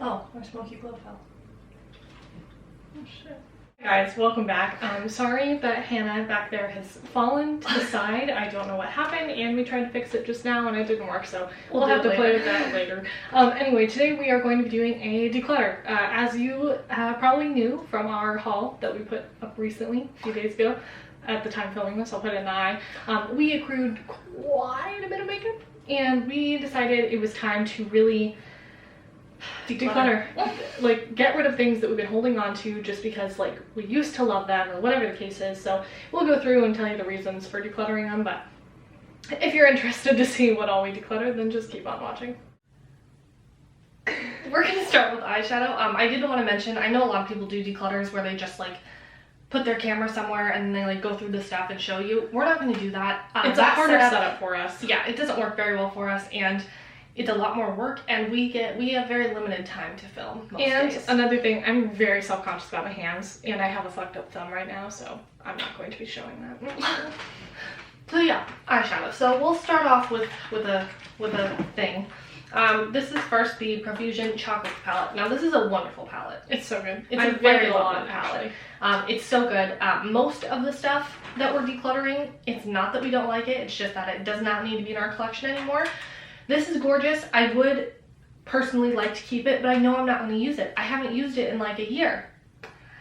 Oh, our smoky glow fell. Oh shit. Guys, welcome back. I'm sorry that Hannah back there has fallen to the side. I don't know what happened, and we tried to fix it just now and it didn't work, so we'll have to play with that later. Anyway, today we are going to be doing a declutter. As you probably knew from our haul that we put up recently, a few days ago, at the time filming this, I'll put it in the eye, we accrued quite a bit of makeup, and we decided it was time to really declutter. Like, get rid of things that we've been holding on to just because like we used to love them or whatever the case is. So we'll go through and tell you the reasons for decluttering them, but if you're interested to see what all we declutter, then just keep on watching. We're gonna start with eyeshadow. I did want to mention, I know a lot of people do declutters where they just like put their camera somewhere and they like go through the stuff and show you. We're not going to do that. It's a harder setup for us. Yeah, it doesn't work very well for us, and it's a lot more work, and we have very limited time to film most days. Another thing, I'm very self-conscious about my hands, and I have a fucked up thumb right now, so I'm not going to be showing that. So yeah, eyeshadow. So we'll start off with a thing. This is first the Profusion Chocolate Palette. Now this is a wonderful palette. It's so good. It's a very long palette. It's so good. Most of the stuff that we're decluttering, it's not that we don't like it, it's just that it does not need to be in our collection anymore. This is gorgeous. I would personally like to keep it, but I know I'm not going to use it. I haven't used it in like a year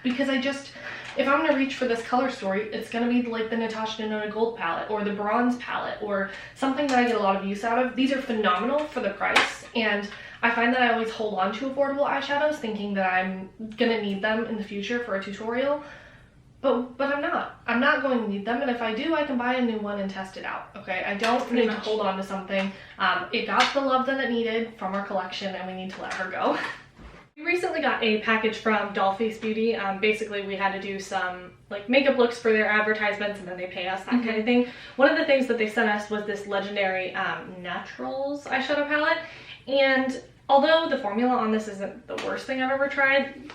because if I'm going to reach for this color story, it's going to be like the Natasha Denona Gold palette or the Bronze palette or something that I get a lot of use out of. These are phenomenal for the price, and I find that I always hold on to affordable eyeshadows thinking that I'm going to need them in the future for a tutorial. But I'm not. I'm not going to need them, and if I do, I can buy a new one and test it out, okay? I don't need to hold on to something. It got the love that it needed from our collection, and we need to let her go. We recently got a package from Dollface Beauty. Basically, we had to do some like makeup looks for their advertisements, and then they pay us, that kind of thing. One of the things that they sent us was this legendary Naturals eyeshadow palette, and although the formula on this isn't the worst thing I've ever tried,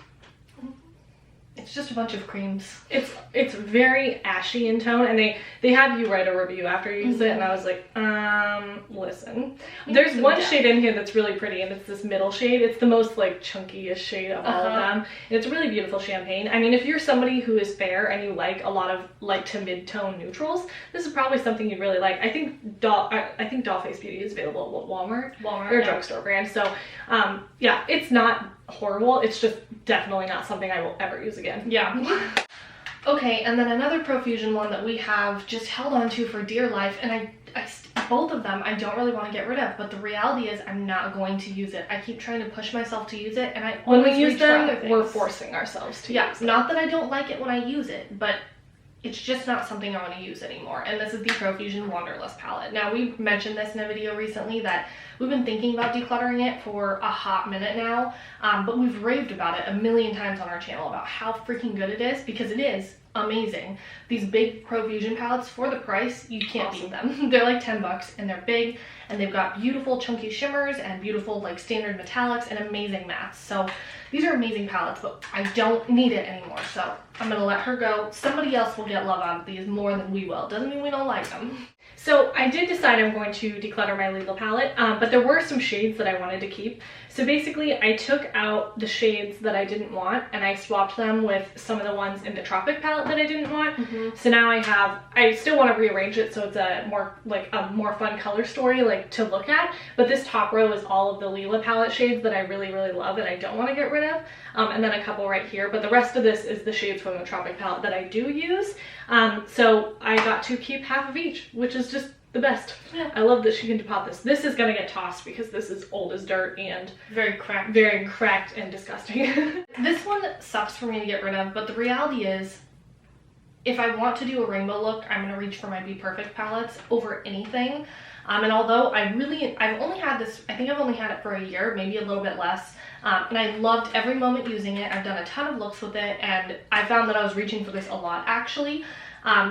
it's just a bunch of creams. It's very ashy in tone, and they have you write a review after you use it, and I was like, listen. There's one shade in here that's really pretty, and it's this middle shade. It's the most like chunkiest shade of all of them. And it's a really beautiful champagne. I mean, if you're somebody who is fair and you like a lot of light to mid-tone neutrals, this is probably something you'd really like. I think Dollface Beauty is available at Walmart. They're a drugstore brand. So yeah, it's not horrible. It's just definitely not something I will ever use again. Yeah. Okay, and then another Profusion one that we have just held on to for dear life, and I both of them I don't really want to get rid of, but the reality is I'm not going to use it. I keep trying to push myself to use it, and when we use them, we're forcing ourselves to use it. Not that I don't like it when I use it, but it's just not something I want to use anymore. And this is the Profusion Wanderlust palette. Now, we mentioned this in a video recently that we've been thinking about decluttering it for a hot minute now, but we've raved about it a million times on our channel about how freaking good it is, because it is amazing. These big Profusion palettes, for the price, you can't beat them. They're like 10 bucks, and they're big, and they've got beautiful chunky shimmers and beautiful like standard metallics and amazing mattes. So these are amazing palettes, but I don't need it anymore, so I'm gonna let her go. Somebody else will get love out of these more than we will. Doesn't mean we don't like them. So I did decide I'm going to declutter my Lila palette, but there were some shades that I wanted to keep. So basically I took out the shades that I didn't want, and I swapped them with some of the ones in the Tropic palette that I didn't want. So now I still want to rearrange it so it's a more fun color story like to look at, but this top row is all of the Lila palette shades that I really love and I don't want to get rid of, and then a couple right here, but the rest of this is the shades from the Tropic palette that I do use. So I got to keep half of each, which is just the best. Yeah. I love that she can depot this. This is gonna get tossed because this is old as dirt and very cracked and disgusting. This one sucks for me to get rid of, but the reality is if I want to do a rainbow look, I'm gonna reach for my Be Perfect palettes over anything. And although I've only had this, I think I've only had it for a year, maybe a little bit less, and I loved every moment using it. I've done a ton of looks with it, and I found that I was reaching for this a lot actually.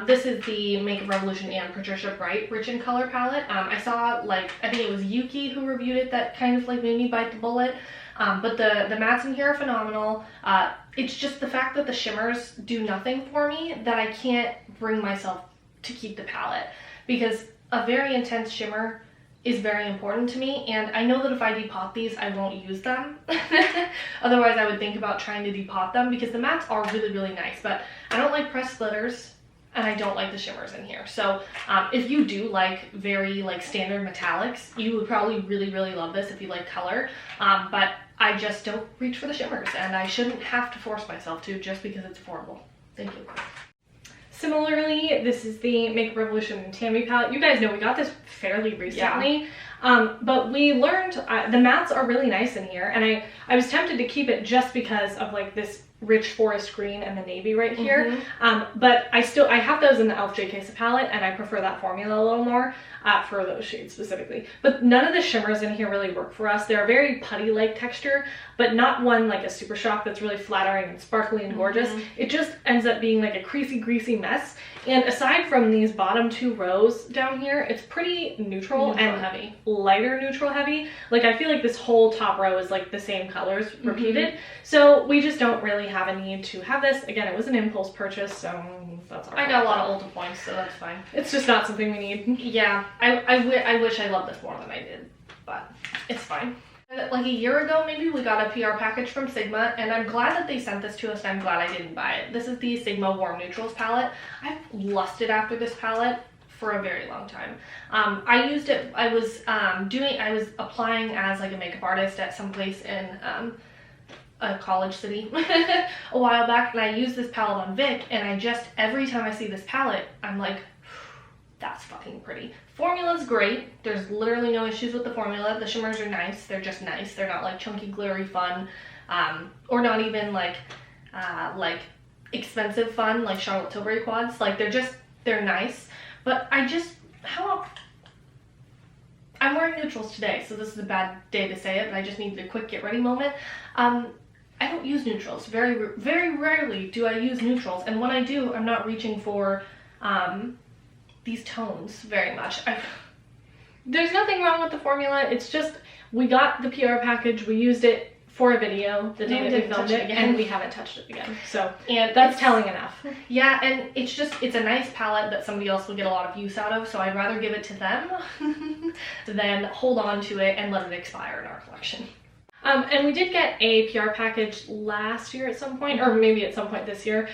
This is the Makeup Revolution and Patricia Bright Rich in Color palette. I saw, like, I think it was Yuki who reviewed it that kind of like made me bite the bullet. But the mattes in here are phenomenal. It's just the fact that the shimmers do nothing for me that I can't bring myself to keep the palette, because a very intense shimmer is very important to me, and I know that if I depot these, I won't use them. Otherwise, I would think about trying to depot them because the mattes are really, really nice, but I don't like pressed glitters and I don't like the shimmers in here. So if you do like very like standard metallics, you would probably really, really love this if you like color, but I just don't reach for the shimmers, and I shouldn't have to force myself to just because it's affordable. Thank you. Similarly, this is the Makeup Revolution Tammy palette. You guys know we got this fairly recently, but we learned the mattes are really nice in here, and I was tempted to keep it just because of like this rich forest green and the navy right here, but I have those in the e.l.f. JK palette, and I prefer that formula a little more for those shades specifically. But none of the shimmers in here really work for us. They're a very putty-like texture, but not one like a Super Shock that's really flattering and sparkly and gorgeous. It just ends up being like a creasy, greasy mess. And aside from these bottom 2 rows down here, it's pretty neutral and heavy. Lighter neutral heavy. Like I feel like this whole top row is like the same colors repeated. So we just don't really have a need to have this. Again, it was an impulse purchase, so that's all right. I got a lot of Ulta points, so that's fine. It's just not something we need. Yeah, I wish I loved this more than I did, but it's fine. Like a year ago, maybe, we got a PR package from Sigma, and I'm glad that they sent this to us, and I'm glad I didn't buy it. This is the Sigma Warm Neutrals palette. I've lusted after this palette for a very long time. I used it, I was applying as like a makeup artist at some place in a college city a while back, and I used this palette on Vic, and I just, every time I see this palette, I'm like, that's fucking pretty. Formula's great. There's literally no issues with the formula. The shimmers are nice. They're just nice. They're not like chunky, glittery fun, or not even like expensive fun like Charlotte Tilbury quads. Like they're nice. But I'm wearing neutrals today, so this is a bad day to say it, but I just needed a quick get ready moment. I don't use neutrals. Very, very rarely do I use neutrals, and when I do, I'm not reaching for these tones very much. There's nothing wrong with the formula. It's just we got the PR package, we used it for a video the day that we filmed it, and we haven't touched it again. So, and that's telling enough. Yeah, and it's a nice palette that somebody else will get a lot of use out of, so I'd rather give it to them than hold on to it and let it expire in our collection. And we did get a PR package last year at some point, or maybe at some point this year,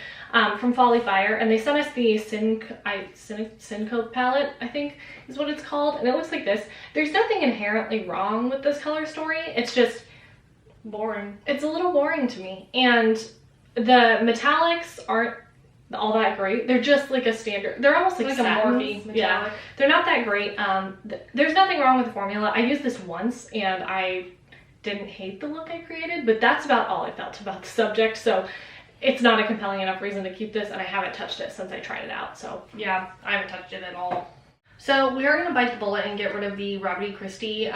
from Folly Fire, and they sent us the Syncope palette, I think is what it's called, and it looks like this. There's nothing inherently wrong with this color story, it's just boring. It's a little boring to me, and the metallics aren't all that great. They're just like a standard, they're almost like a Morphe metallic. Yeah, they're not that great. There's nothing wrong with the formula. I used this once, and I didn't hate the look I created, but that's about all I felt about the subject, so it's not a compelling enough reason to keep this, and I haven't touched it since I tried it out, so yeah, I haven't touched it at all. So we are going to bite the bullet and get rid of the Robert E. Christie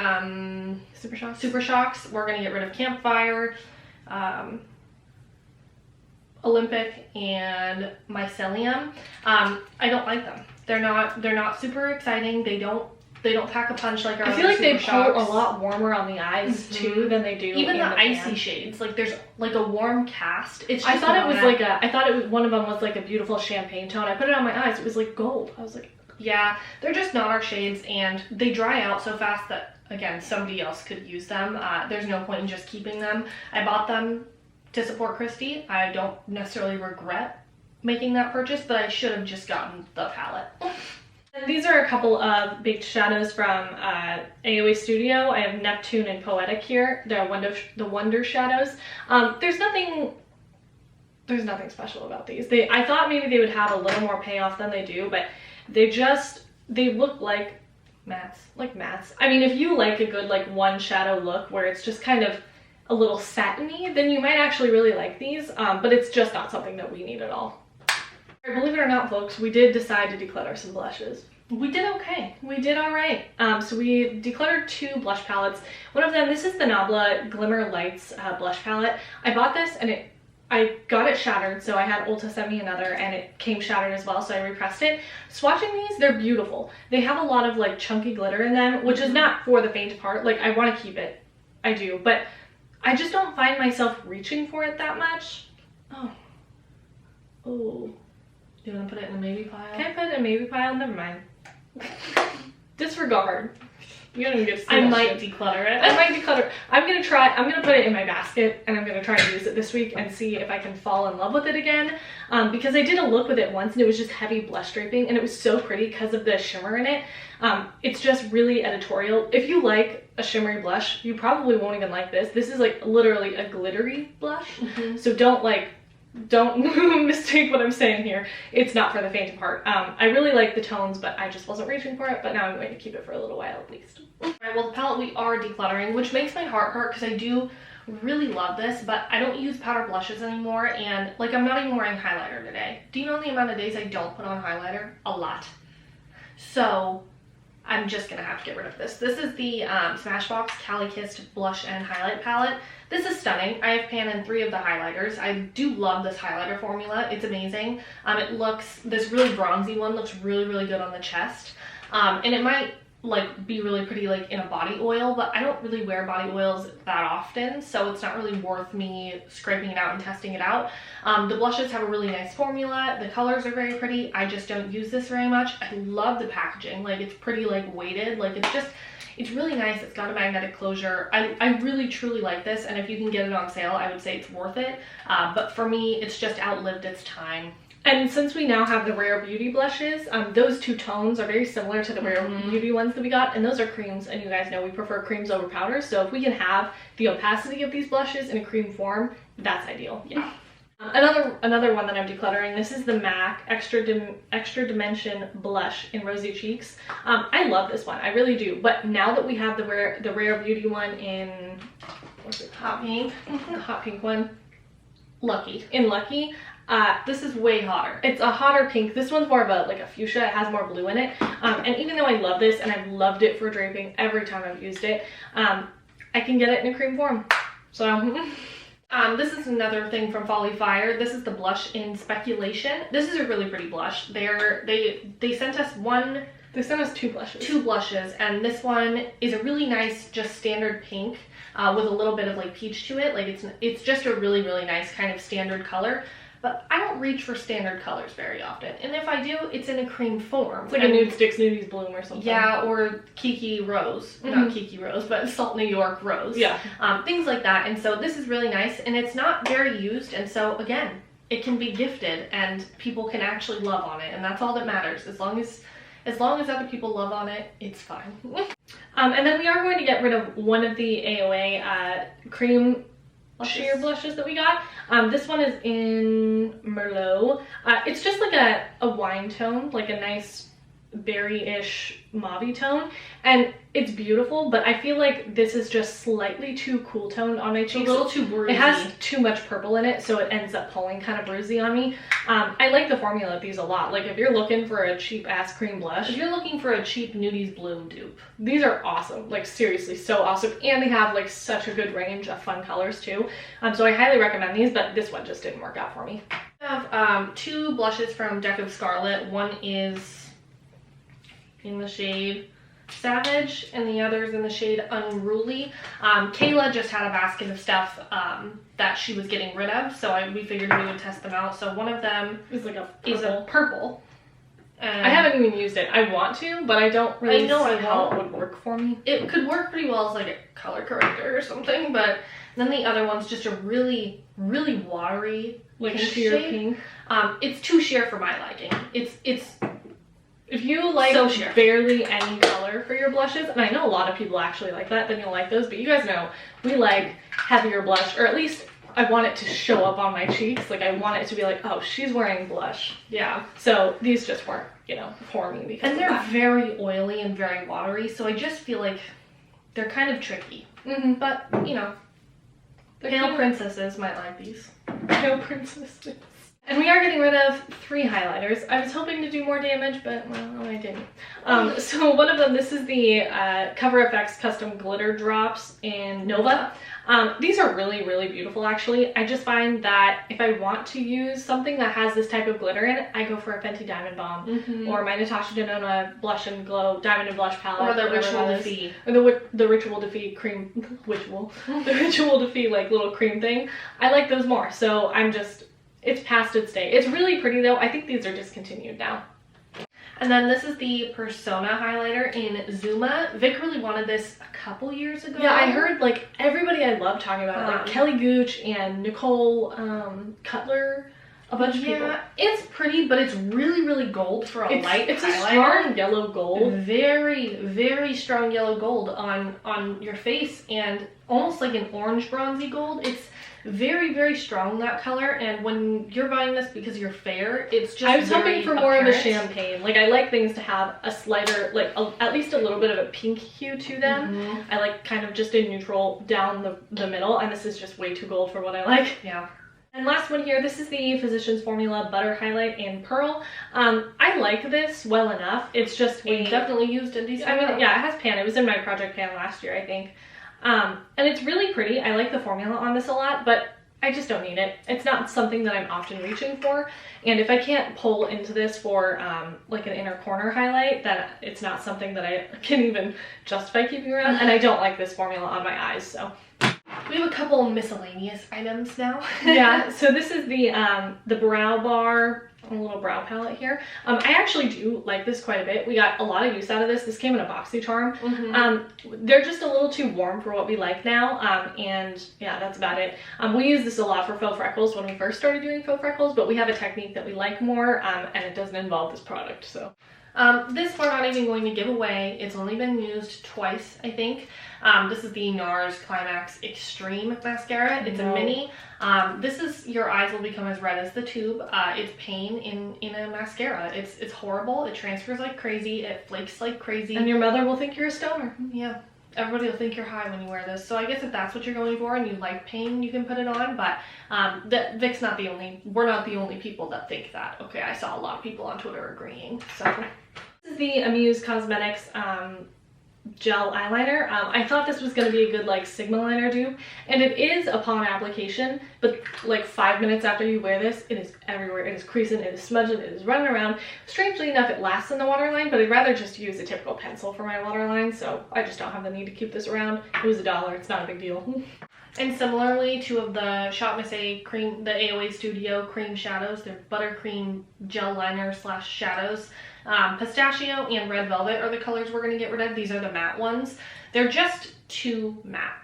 Super Shocks. We're going to get rid of Campfire, Olympic, and Mycelium. I don't like them. They're not super exciting. They don't pack a punch like our I feel like they pull a lot warmer on the eyes too than they do even the icy shades. Like there's like a warm cast. It's just I thought one of them was like a beautiful champagne tone. I put it on my eyes, it was like gold. I was like, yeah, they're just not our shades, and they dry out so fast that, again, somebody else could use them. There's no point in just keeping them. I bought them to support Christy. I don't necessarily regret making that purchase, but I should have just gotten the palette. And these are a couple of baked shadows from AOA Studio. I have Neptune and Poetic here. They're the Wonder shadows. There's nothing special about these. I thought maybe they would have a little more payoff than they do, but they look like mattes. I mean, if you like a good like one shadow look where it's just kind of a little satiny, then you might actually really like these, but it's just not something that we need at all. Believe it or not, folks, we did decide to declutter some blushes. We did okay. We did all right. So we decluttered 2 blush palettes. One of them, this is the Nabla Glimmer Lights blush palette. I bought this and I got it shattered, so I had Ulta send me another and it came shattered as well, so I repressed it. Swatching these, they're beautiful. They have a lot of like chunky glitter in them, which is not for the faint of heart. Like, I want to keep it. I do, but I just don't find myself reaching for it that much. Oh. Do you want to put it in a maybe pile? Can I put it in a maybe pile? Never mind. Disregard. You don't even get to see I might declutter it. I might declutter. I'm gonna put it in my basket, and I'm gonna try and use it this week and see if I can fall in love with it again. Because I did a look with it once, and it was just heavy blush draping, and it was so pretty because of the shimmer in it. It's just really editorial. If you like a shimmery blush, you probably won't even like this. This is like literally a glittery blush. So don't mistake what I'm saying here. It's not for the faint of heart. I really like the tones, but I just wasn't reaching for it, but now I'm going to keep it for a little while at least. Alright, well, the palette we are decluttering, which makes my heart hurt because I do really love this, but I don't use powder blushes anymore, and like I'm not even wearing highlighter today. Do you know the amount of days I don't put on highlighter? A lot. So I'm just gonna have to get rid of this. This is the Smashbox Cali Kissed Blush and Highlight Palette. This is stunning. I have pan in 3 of the highlighters. I do love this highlighter formula. It's amazing. This really bronzy one looks really, really good on the chest. And it might like be really pretty like in a body oil, but I don't really wear body oils that often, so it's not really worth me scraping it out and testing it out. The blushes have a really nice formula. The colors are very pretty. I just don't use this very much. I love the packaging. Like, it's pretty like weighted. Like, it's really nice. It's got a magnetic closure. I really truly like this, and if you can get it on sale, I would say it's worth it. But for me, it's just outlived its time. And since we now have the Rare Beauty blushes, those 2 tones are very similar to the Rare Beauty ones that we got, and those are creams, and you guys know we prefer creams over powders, so if we can have the opacity of these blushes in a cream form, that's ideal. Yeah. Another one that I'm decluttering, this is the MAC Extra Dimension Blush in Rosy Cheeks. I love this one, I really do, but now that we have the Rare Beauty one in, what's it called? Hot Pink. The hot pink one. Lucky. This is way hotter. It's a hotter pink. This one's more of a fuchsia. It has more blue in it. And even though I love this and I've loved it for draping every time I've used it, I can get it in a cream form. So this is another thing from Folly Fire. This is the blush in Speculation. This is a really pretty blush. They sent us 2 blushes. 2 blushes, and this one is a really nice, just standard pink with a little bit of like peach to it. Like it's just a really, really nice kind of standard color. But I don't reach for standard colors very often. And if I do, it's in a cream form. It's like a Nude Sticks Nudies Bloom or something. Yeah, or Kiki Rose. Not Kiki Rose, but Salt New York Rose. Yeah. Things like that. And so this is really nice. And it's not very used. And so, again, it can be gifted. And people can actually love on it. And that's all that matters. As long as other people love on it, it's fine. And then we are going to get rid of one of the AOA cream sheer blushes that we got. This one is in Merlot. It's just like a wine tone, like a nice berry-ish mauve tone, and it's beautiful, but I feel like this is just slightly too cool toned on my cheeks. A little too bruisey. It has too much purple in it, so it ends up pulling kind of bruisey on me. I like the formula of these a lot. Like, if you're looking for a cheap ass cream blush, if you're looking for a cheap Nudies Bloom dupe, these are awesome. Like, seriously, so awesome. And they have like such a good range of fun colors too. So I highly recommend these, but this one just didn't work out for me. I have 2 blushes from Deck of Scarlet. One is in the shade Savage, and the other's in the shade Unruly. Kayla just had a basket of stuff that she was getting rid of, so we figured we would test them out. So one of them is a purple. I haven't even used it. I want to, but I don't really see how it would work for me. It could work pretty well as like a color corrector or something, but then the other one's just a really, really watery, like sheer pink. It's too sheer for my liking. It's if you like barely any color for your blushes, and I know a lot of people actually like that, then you'll like those, but you guys know we like heavier blush, or at least I want it to show up on my cheeks. Like, I want it to be like, oh, she's wearing blush. Yeah. So these just weren't, for me because of that. And they're very oily and very watery, so I just feel like they're kind of tricky. But, pale princesses might like these. Pale princesses. And we are getting rid of 3 highlighters. I was hoping to do more damage, but, well, I didn't. So one of them, this is the Cover FX Custom Glitter Drops in Nova. These are really, really beautiful, actually. I just find that if I want to use something that has this type of glitter in it, I go for a Fenty Diamond Bomb, or my Natasha Denona Blush and Glow Diamond and Blush palette, or the Ritual Defee, or the Ritual Defee cream, the Ritual Defee like little cream thing. I like those more, so it's past its day. It's really pretty though. I think these are discontinued now. And then this is the Persona highlighter in Zuma. Vic really wanted this a couple years ago. Yeah, I heard like everybody I love talking about it, like Kelly Gooch and Nicole Cutler, a bunch of people. Yeah, it's pretty, but it's really, really gold for a light highlighter. It's a strong yellow gold. Very, very strong yellow gold on your face, and almost like an orange bronzy gold. It's very, very strong, that color, and when you're buying this because you're fair, it's just I was hoping for more of a champagne. Like, I like things to have a slighter, like at least a little bit of a pink hue to them. I like kind of just a neutral down the middle, and this is just way too gold for what I like. Yeah. And last one here, this is the Physicians Formula Butter Highlight in Pearl. I like this well enough. It's just we definitely used a decent amount. Yeah, it has pan. It was in my project pan last year, I think. And it's really pretty. I like the formula on this a lot, but I just don't need it. It's not something that I'm often reaching for. And if I can't pull into this for like an inner corner highlight, then it's not something that I can even justify keeping around. And I don't like this formula on my eyes, so. We have a couple miscellaneous items now. Yeah, so this is the Brow Bar, a little brow palette here. I actually do like this quite a bit. We got a lot of use out of this. This came in a BoxyCharm. They're just a little too warm for what we like now, and yeah, that's about it. We use this a lot for faux freckles when we first started doing faux freckles, but we have a technique that we like more, and it doesn't involve this product, so. This we're not even going to give away. It's only been used twice, I think. This is the NARS Climax Extreme Mascara. It's a mini. This is, your eyes will become as red as the tube. It's pain in a mascara. It's horrible. It transfers like crazy. It flakes like crazy. And your mother will think you're a stoner. Yeah. Everybody will think you're high when you wear this. So I guess if that's what you're going for and you like pain, you can put it on. But Vic's not the only, we're not the only people that think that. Okay, I saw a lot of people on Twitter agreeing. So this is the Amuse Cosmetics gel eyeliner. I thought this was going to be a good like Sigma liner dupe, and it is upon application, but like 5 minutes after you wear this, it is everywhere. It is creasing, it is smudging, it is running around. Strangely enough, it lasts in the waterline, but I'd rather just use a typical pencil for my waterline, so I just don't have the need to keep this around. It was $1, it's not a big deal. And similarly, two of the Shop Miss A cream, the AOA Studio cream shadows, they're buttercream gel liner / shadows. Pistachio and Red Velvet are the colors we're going to get rid of. These are the matte ones. They're just too matte.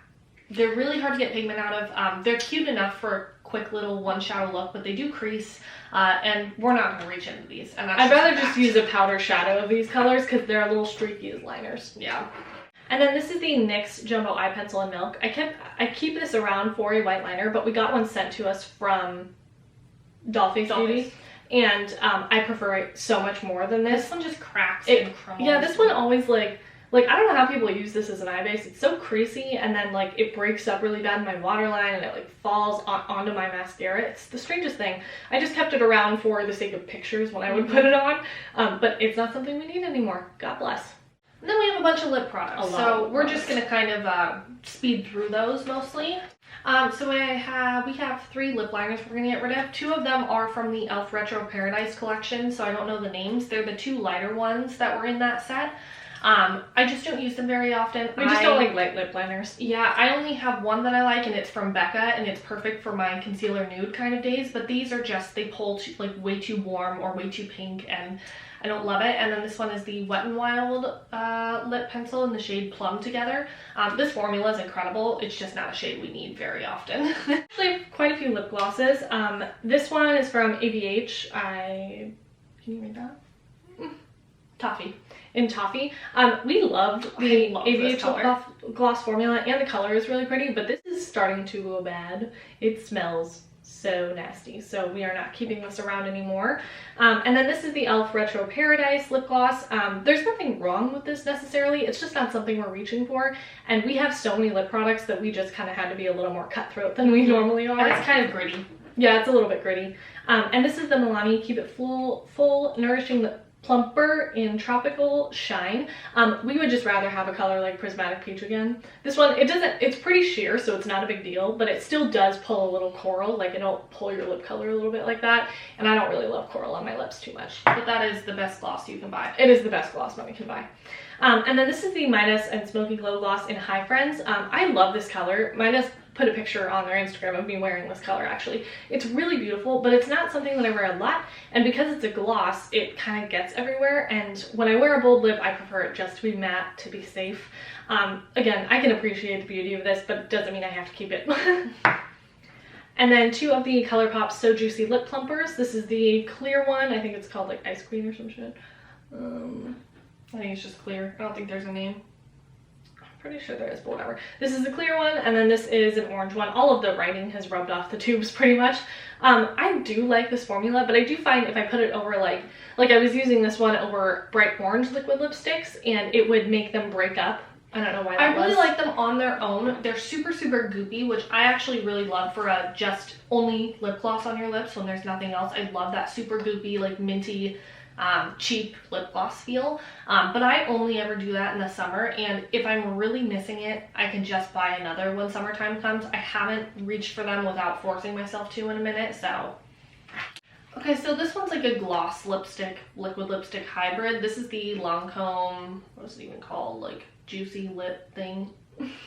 They're really hard to get pigment out of. They're cute enough for a quick little one shadow look, but they do crease, and we're not going to reach into these. And that's I'd rather just use a powder shadow of these colors because they're a little streaky as liners. Yeah. And then this is the NYX Jumbo Eye Pencil in Milk. I keep this around for a white liner, but we got one sent to us from Dollface Beauty. And I prefer it so much more than this. This one just cracks and crumbles. Yeah, this one always like I don't know how people use this as an eye base. It's so creasy, and then like it breaks up really bad in my waterline, and it like falls onto my mascara. It's the strangest thing. I just kept it around for the sake of pictures when I would put it on, but it's not something we need anymore. God bless. And then we have a bunch of lip products. So we're just going to kind of speed through those mostly. So we have 3 lip liners we're going to get rid of. 2 of them are from the e.l.f. Retro Paradise collection, so I don't know the names. They're the 2 lighter ones that were in that set. I just don't use them very often. We just don't like light lip liners. Yeah, I only have one that I like, and it's from Becca, and it's perfect for my concealer nude kind of days, but these are just, they pull like way too warm or way too pink, and I don't love it. And then this one is the Wet n Wild lip pencil in the shade Plum Together. This formula is incredible. It's just not a shade we need very often. Actually, I have quite a few lip glosses. This one is from ABH. Can you read that? Toffee. In Toffee. We loved the ABH gloss formula, and the color is really pretty, but this is starting to go bad. It smells so nasty, so we are not keeping this around anymore. And then this is the e.l.f. Retro Paradise lip gloss. There's nothing wrong with this necessarily, it's just not something we're reaching for, and we have so many lip products that we just kind of had to be a little more cutthroat than we normally are. And it's kind of gritty. Yeah, it's a little bit gritty. And this is the Milani Keep It Full Nourishing Lip Plumper in Tropical Shine. We would just rather have a color like Prismatic Peach again. This one, it's pretty sheer, so it's not a big deal, but it still does pull a little coral, like it'll pull your lip color a little bit like that, and I don't really love coral on my lips too much. But that is the best gloss you can buy. It is the best gloss money can buy. And then this is the Midas and Smoky Glow Gloss in Hi Friends. I love this color. Midas put a picture on their Instagram of me wearing this color actually. It's really beautiful, but it's not something that I wear a lot, and because it's a gloss, it kind of gets everywhere, and when I wear a bold lip, I prefer it just to be matte to be safe. Again, I can appreciate the beauty of this, but it doesn't mean I have to keep it. And then 2 of the ColourPop So Juicy Lip Plumpers. This is the clear one. I think it's called like Ice Queen or some shit. I think it's just clear. I don't think there's a name. Pretty sure there is, but whatever. This is the clear one, and then this is an orange one. All of the writing has rubbed off the tubes pretty much. I do like this formula, but I do find if I put it over like I was using this one over bright orange liquid lipsticks, and it would make them break up. I don't know why that was. I really like them on their own. They're super, super goopy, which I actually really love for a just only lip gloss on your lips when there's nothing else. I love that super goopy, like minty, cheap lip gloss feel. But I only ever do that in the summer, and if I'm really missing it, I can just buy another when summertime comes. I haven't reached for them without forcing myself to in a minute, so. Okay, so this one's like a gloss lipstick, liquid lipstick hybrid. This is the Lancome, what is it even called? Like Juicy Lip thing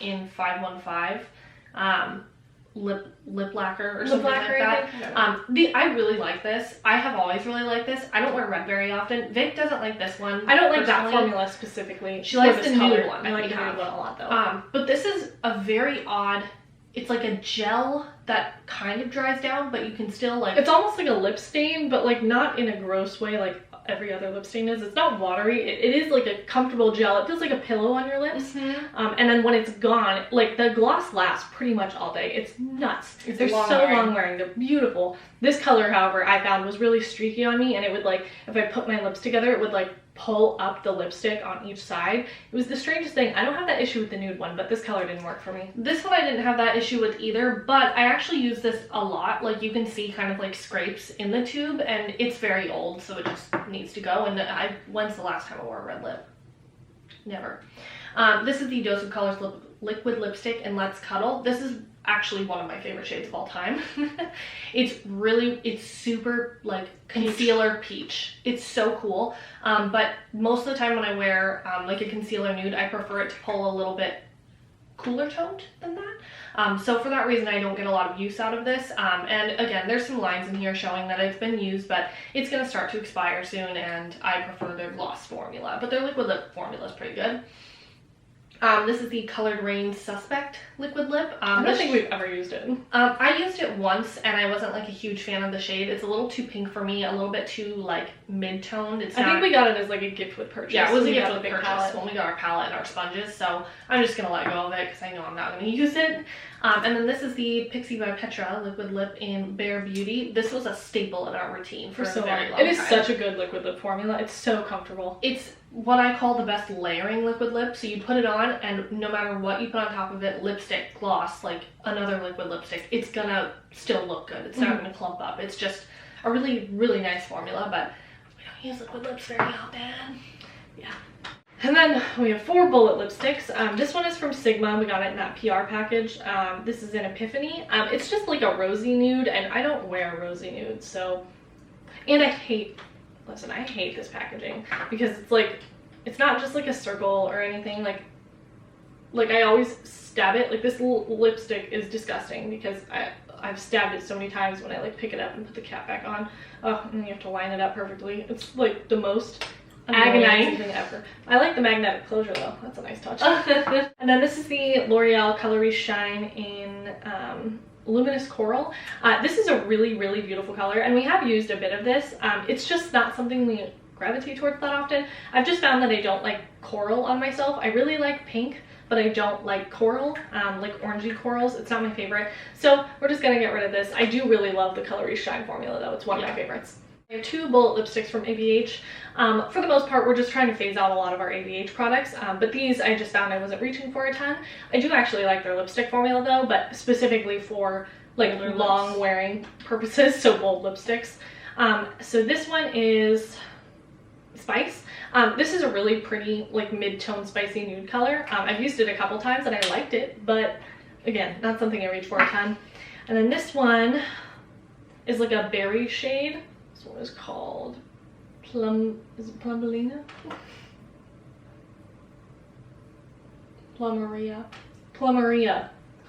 in 515. Lip lacquer or something like that. I really like this. I have always really liked this. I don't wear red very often. Vic doesn't like this one. I don't like that formula specifically. She likes the nude one. I like the nude one a lot though. But this is a very odd, it's like a gel that kind of dries down, but you can still like... It's almost like a lip stain, but like not in a gross way like every other lip stain is. It's not watery. It is like a comfortable gel. It feels like a pillow on your lips. And then when it's gone, like the gloss lasts pretty much all day. It's nuts. They're so long wearing. They're beautiful. This color, however, I found was really streaky on me, and it would like, if I put my lips together, it would like pull up the lipstick on each side. It was the strangest thing. I don't have that issue with the nude one, but this color didn't work for me. This one I didn't have that issue with either, but I actually use this a lot. Like you can see kind of like scrapes in the tube, and it's very old, so it just needs to go. And when's the last time I wore a red lip? Never. This is the Dose of Colors liquid lipstick in Let's Cuddle. This is actually one of my favorite shades of all time. It's super like concealer peach. It's so cool. But most of the time when I wear like a concealer nude, I prefer it to pull a little bit cooler toned than that. So for that reason, I don't get a lot of use out of this. And again, there's some lines in here showing that it's been used, but it's going to start to expire soon, and I prefer their gloss formula. But their liquid lip formula is pretty good. This is the Colored Rain Suspect liquid lip. I don't think we've ever used it. I used it once, and I wasn't like a huge fan of the shade. It's a little too pink for me, a little bit too like mid-toned. I think we got it as like a gift with purchase. Yeah, it was a gift with purchase when we got our palette and our sponges, so I'm just going to let go of it because I know I'm not going to use it. And then this is the Pixie by Petra liquid lip in Bare Beauty. This was a staple in our routine for so very long time. It is such a good liquid lip formula. It's so comfortable. It's what I call the best layering liquid lip. So you put it on, and no matter what you put on top of it, lipstick, gloss, like another liquid lipstick, it's gonna still look good. It's not gonna clump up. It's just a really, really nice formula, but we don't use liquid lips very often. Yeah. And then we have 4 bullet lipsticks. This one is from Sigma. We got it in that PR package. This is in Epiphany. It's just like a rosy nude, and I don't wear rosy nudes, so... And I hate this packaging because it's like, it's not just like a circle or anything. Like I always stab it. Like this lipstick is disgusting because I've stabbed it so many times when I like pick it up and put the cap back on. Oh, and you have to line it up perfectly. It's like the most agonizing thing ever. I like the magnetic closure though. That's a nice touch. And then this is the L'Oreal Coloris Shine in Luminous Coral. This is a really, really beautiful color, and we have used a bit of this. It's just not something we gravitate towards that often. I've just found that I don't like coral on myself. I really like pink, but I don't like coral, like orangey corals. It's not my favorite. So we're just gonna get rid of this. I do really love the Coloris Shine formula though. It's one of my favorites. I have 2 bullet lipsticks from ABH. For the most part, we're just trying to phase out a lot of our ABH products, but these I just found I wasn't reaching for a ton. I do actually like their lipstick formula though, but specifically for like long wearing purposes, so bold lipsticks. So this one is Spice. This is a really pretty like mid-tone spicy nude color. I've used it a couple times and I liked it, but again, not something I reach for a ton. And then this one is like a berry shade. This one is called Plumalina? Plumeria.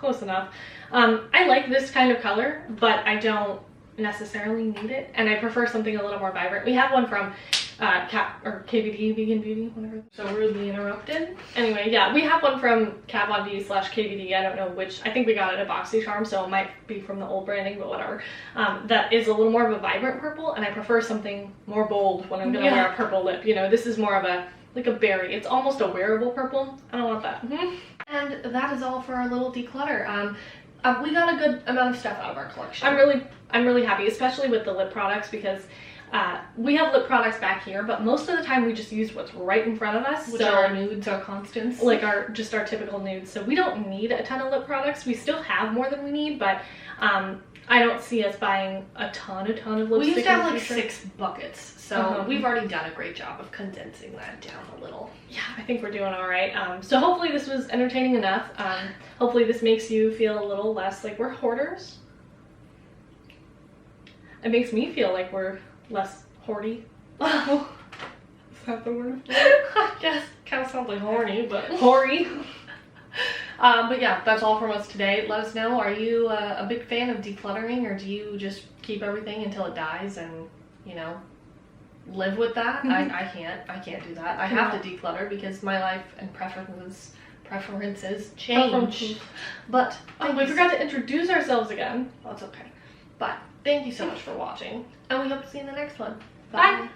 close enough. I like this kind of color, but I don't necessarily need it, and I prefer something a little more vibrant. We have one from KVD, Vegan Beauty, whatever. So rudely interrupted. Anyway, yeah, we have one from Kat Von D / KVD. I don't know which. I think we got it at BoxyCharm, so it might be from the old branding, but whatever. That is a little more of a vibrant purple, and I prefer something more bold when I'm gonna wear a purple lip. You know, this is more of a like a berry. It's almost a wearable purple. I don't want that. And that is all for our little declutter. We got a good amount of stuff out of our collection. I'm really happy, especially with the lip products, because we have lip products back here, but most of the time we just use what's right in front of us. Which are our nudes, our constants. Like our typical nudes. So we don't need a ton of lip products. We still have more than we need, but I don't see us buying a ton of lipstick. We used to have like 6 buckets, so we've already done a great job of condensing that down a little. Yeah, I think we're doing all right. So hopefully this was entertaining enough. Hopefully this makes you feel a little less like we're hoarders. It makes me feel like we're less hoardy. Is that the word? Yes, kind of sounds like horny, but hoary. But yeah, that's all from us today. Let us know, are you a big fan of decluttering, or do you just keep everything until it dies and, you know, live with that? I can't do that. I have to declutter because my life and preferences change. But we forgot to introduce ourselves again. That's okay. But thank you so much for watching, and we hope to see you in the next one. Bye.